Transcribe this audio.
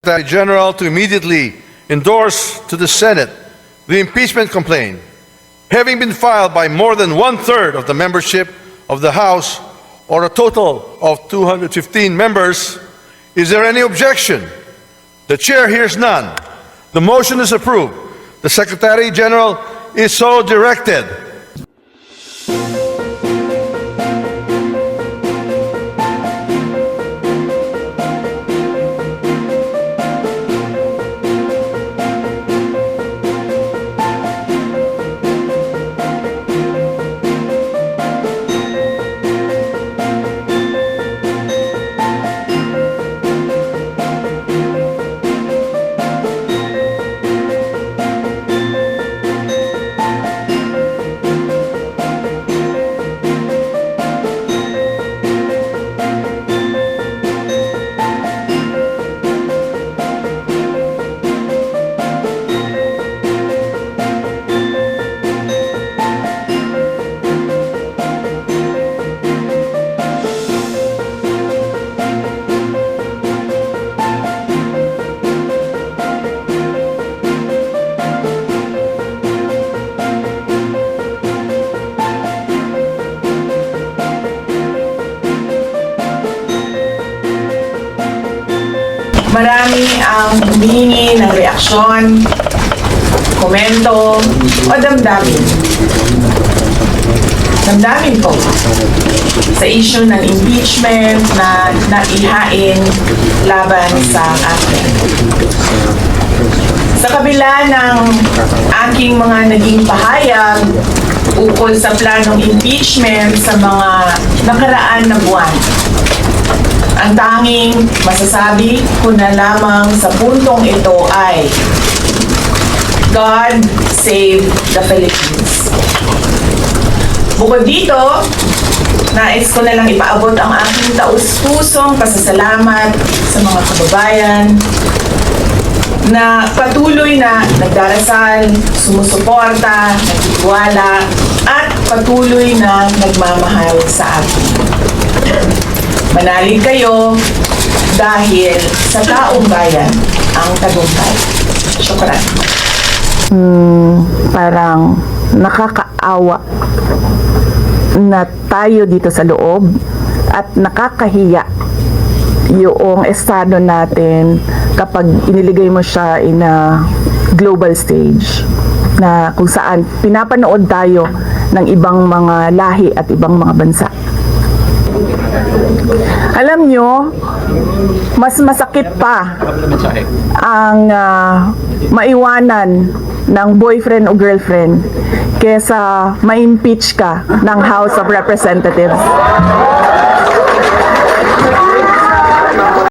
Secretary General to immediately endorse to the Senate the impeachment complaint, having been filed by more than one-third of the membership of the House, or a total of 215 members. Is there any objection? The chair hears none. The motion is approved. The Secretary General is so directed. Marami ang humihingi ng reaksyon, komento, o damdamin. Damdamin po sa issue ng impeachment na naihain laban sa akin. Sa kabila ng aking mga naging pahayag ukol sa planong impeachment sa mga nakaraan na buwan, ang tanging masasabi ko na lamang sa puntong ito ay God save the Philippines. Bukod dito, nais ko na lang ipaabot ang aking taus-pusong pasasalamat sa mga kababayan na patuloy na nagdarasal, sumusuporta, nagtitiwala, at patuloy na nagmamahal sa akin. Manalig kayo dahil sa taong bayan ang tagumpay. Syukran. Parang nakakaawa na tayo dito sa loob at nakakahiya yung estado natin kapag iniligay mo siya in a global stage na kung saan pinapanood tayo ng ibang mga lahi at ibang mga bansa. Alam nyo, mas masakit pa ang maiwanan ng boyfriend o girlfriend kesa ma-impeach ka ng House of Representatives.